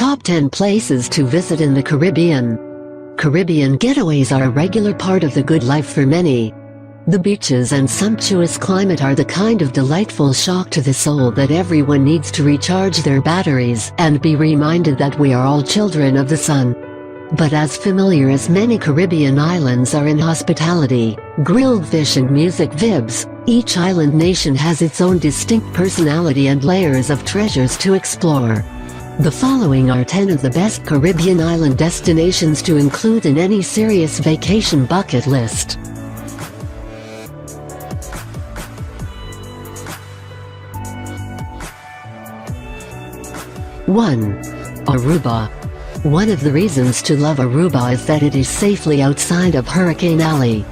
Top 10 places to visit in the Caribbean. Caribbean getaways are a regular part of the good life for many. The beaches and sumptuous climate are the kind of delightful shock to the soul that everyone needs to recharge their batteries and be reminded that we are all children of the sun. But as familiar as many Caribbean islands are in hospitality, grilled fish and music vibes, each island nation has its own distinct personality and layers of treasures to explore. The following are 10 of the best Caribbean island destinations to include in any serious vacation bucket list. One. Aruba. One of the reasons to love Aruba is that it is safely outside of Hurricane Alley.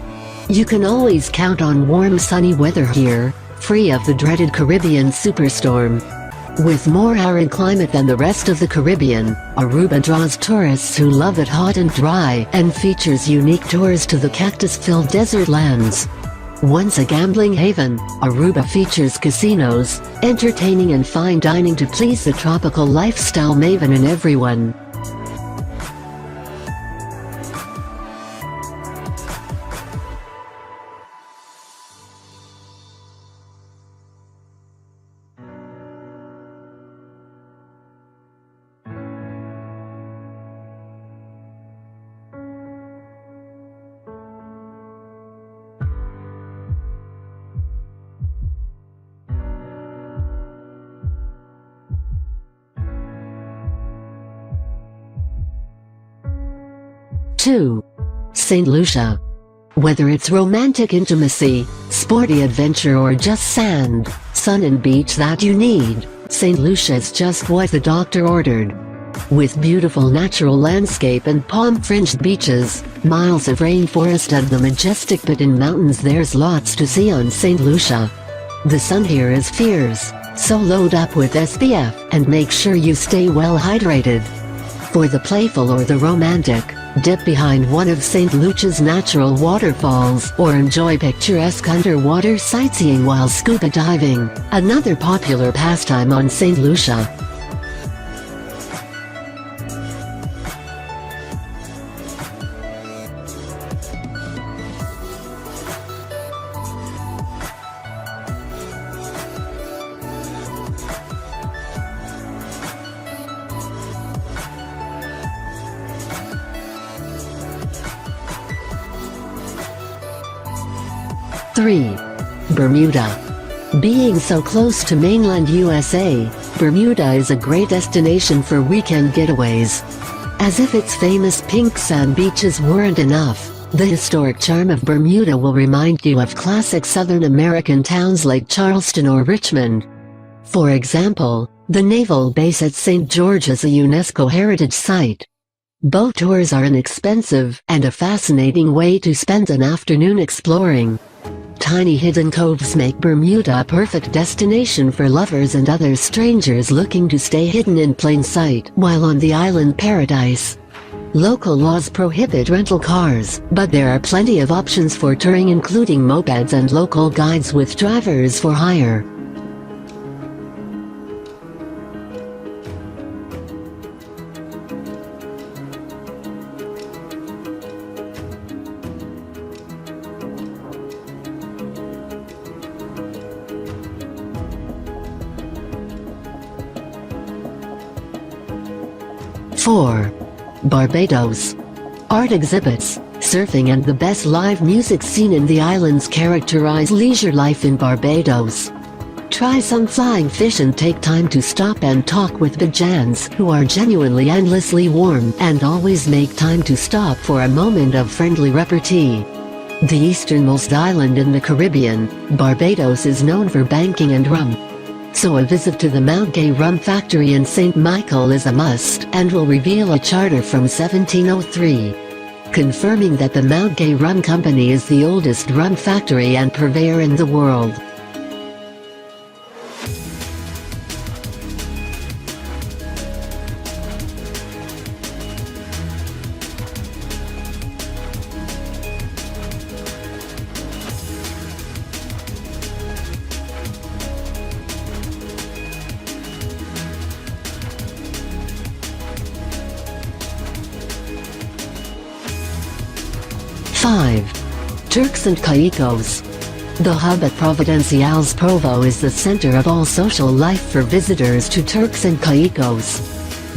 You can always count on warm sunny weather here, free of the dreaded Caribbean superstorm. With more arid climate than the rest of the Caribbean, Aruba draws tourists who love it hot and dry and features unique tours to the cactus-filled desert lands. Once a gambling haven, Aruba features casinos, entertaining and fine dining to please the tropical lifestyle maven in everyone. Two. St. Lucia. Whether it's romantic intimacy, sporty adventure or just sand, sun and beach that you need, St. Lucia is just what the doctor ordered. With beautiful natural landscape and palm-fringed beaches, miles of rainforest and the majestic Petén Mountains, there's lots to see on St. Lucia. The sun here is fierce, so load up with SPF and make sure you stay well hydrated. For the playful or the romantic, dip behind one of St. Lucia's natural waterfalls or enjoy picturesque underwater sightseeing while scuba diving, another popular pastime on St. Lucia. Three. Bermuda. Being so close to mainland USA, Bermuda is a great destination for weekend getaways. As if its famous pink sand beaches weren't enough, the historic charm of Bermuda will remind you of classic Southern American towns like Charleston or Richmond. For example, the naval base at St. George is a UNESCO heritage site. Boat tours are inexpensive and a fascinating way to spend an afternoon exploring. Tiny hidden coves make Bermuda a perfect destination for lovers and other strangers looking to stay hidden in plain sight while on the island paradise. Local laws prohibit rental cars, but there are plenty of options for touring, including mopeds and local guides with drivers for hire. Four. Barbados. Art exhibits, surfing and the best live music scene in the islands characterize leisure life in Barbados. Try some flying fish and take time to stop and talk with Bajans who are genuinely endlessly warm and always make time to stop for a moment of friendly repartee. The easternmost island in the Caribbean, Barbados is known for banking and rum. So a visit to the Mount Gay Rum Factory in St. Michael is a must and will reveal a charter from 1703. Confirming that the Mount Gay Rum Company is the oldest rum factory and purveyor in the world. 5. Turks and Caicos. The hub at Providenciales Provo is the center of all social life for visitors to Turks and Caicos.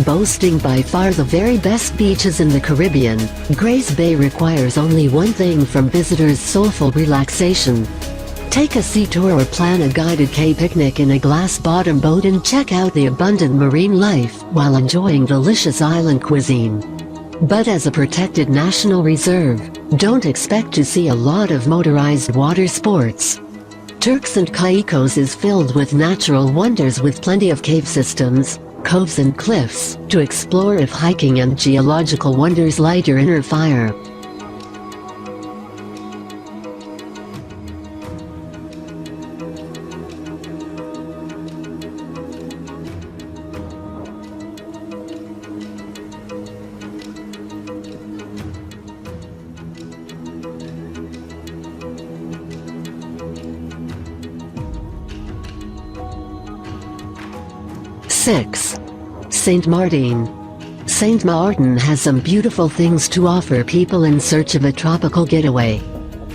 Boasting by far the very best beaches in the Caribbean, Grace Bay requires only one thing from visitors: soulful relaxation. Take a sea tour or plan a guided cay picnic in a glass-bottom boat and check out the abundant marine life while enjoying delicious island cuisine. But as a protected national reserve, don't expect to see a lot of motorized water sports. Turks and Caicos is filled with natural wonders with plenty of cave systems, coves and cliffs to explore if hiking and geological wonders light your inner fire. Six. Saint Martin. Saint Martin has some beautiful things to offer people in search of a tropical getaway.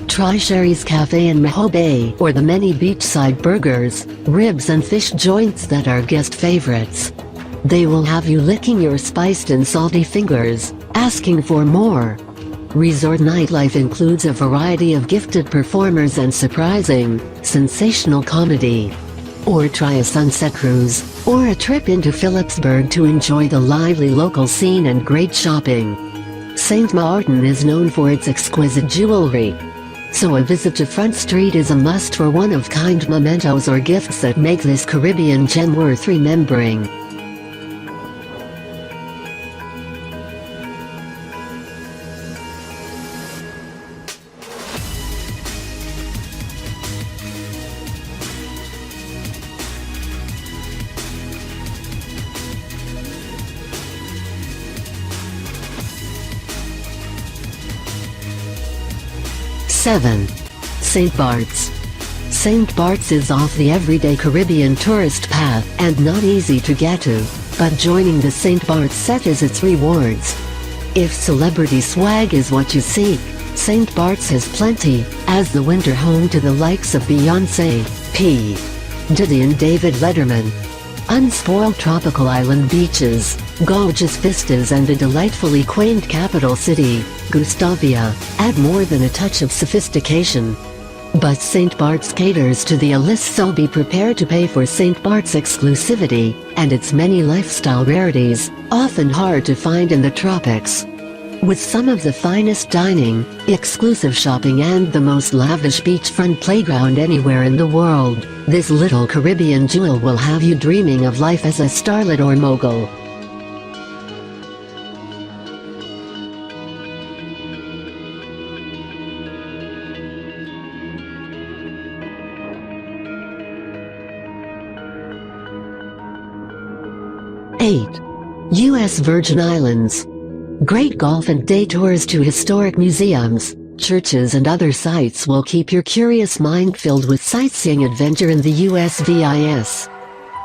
Try Sherry's Cafe in Maho Bay, or the many beachside burgers, ribs and fish joints that are guest favorites. They will have you licking your spiced and salty fingers, asking for more. Resort nightlife includes a variety of gifted performers and surprising, sensational comedy. Or try a sunset cruise, or a trip into Phillipsburg to enjoy the lively local scene and great shopping. Saint Martin is known for its exquisite jewelry. So a visit to Front Street is a must for one-of-kind mementos or gifts that make this Caribbean gem worth remembering. Seven. St. Bart's. St. Bart's is off the everyday Caribbean tourist path and not easy to get to, but joining the St. Bart's set is its rewards. If celebrity swag is what you seek, St. Bart's has plenty, as the winter home to the likes of Beyoncé, P. Diddy and David Letterman. Unspoiled tropical island beaches, gorgeous vistas and a delightfully quaint capital city, Gustavia, add more than a touch of sophistication. But St. Bart's caters to the elite, so be prepared to pay for St. Bart's exclusivity, and its many lifestyle rarities, often hard to find in the tropics. With some of the finest dining, exclusive shopping and the most lavish beachfront playground anywhere in the world, this little Caribbean jewel will have you dreaming of life as a starlet or mogul. Eight. U.S. Virgin Islands. Great golf and day tours to historic museums, churches and other sites will keep your curious mind filled with sightseeing adventure in the USVIS.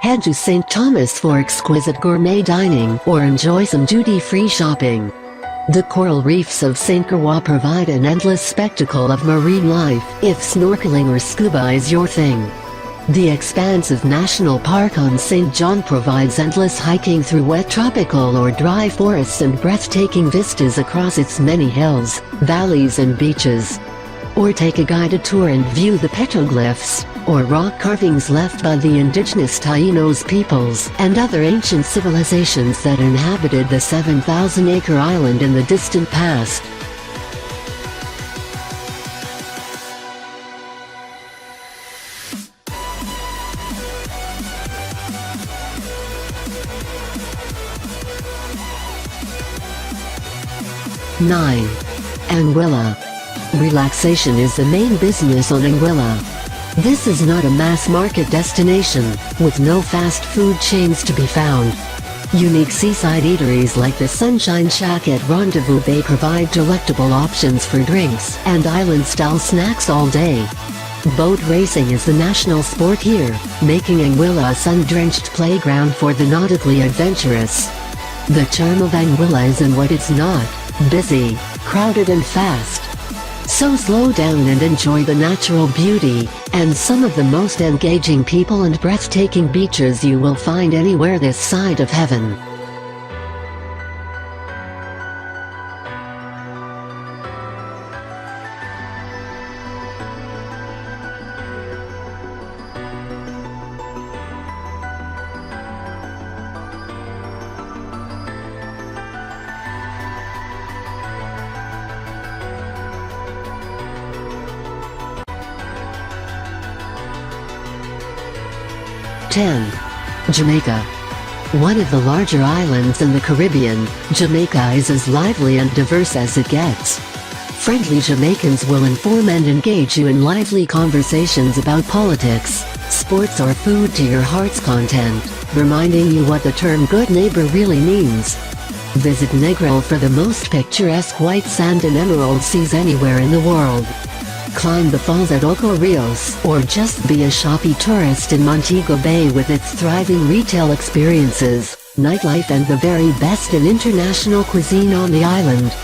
Head to St. Thomas for exquisite gourmet dining or enjoy some duty-free shopping. The coral reefs of St. Croix provide an endless spectacle of marine life if snorkeling or scuba is your thing. The expansive National Park on St. John provides endless hiking through wet tropical or dry forests and breathtaking vistas across its many hills, valleys and beaches. Or take a guided tour and view the petroglyphs, or rock carvings left by the indigenous Taínos peoples and other ancient civilizations that inhabited the 7,000-acre island in the distant past. Nine. Anguilla. Relaxation is the main business on Anguilla. This is not a mass-market destination, with no fast food chains to be found. Unique seaside eateries like the Sunshine Shack at Rendezvous Bay provide delectable options for drinks and island-style snacks all day. Boat racing is the national sport here, making Anguilla a sun-drenched playground for the nautically adventurous. The charm of Anguilla is in what it's not: busy, crowded and fast. So slow down and enjoy the natural beauty, and some of the most engaging people and breathtaking beaches you will find anywhere this side of heaven. Jamaica. One of the larger islands in the Caribbean, Jamaica is as lively and diverse as it gets. Friendly Jamaicans will inform and engage you in lively conversations about politics, sports or food to your heart's content, reminding you what the term good neighbor really means. Visit Negril for the most picturesque white sand and emerald seas anywhere in the world. Climb the falls at Ocho Rios, or just be a shoppy tourist in Montego Bay with its thriving retail experiences, nightlife and the very best in international cuisine on the island.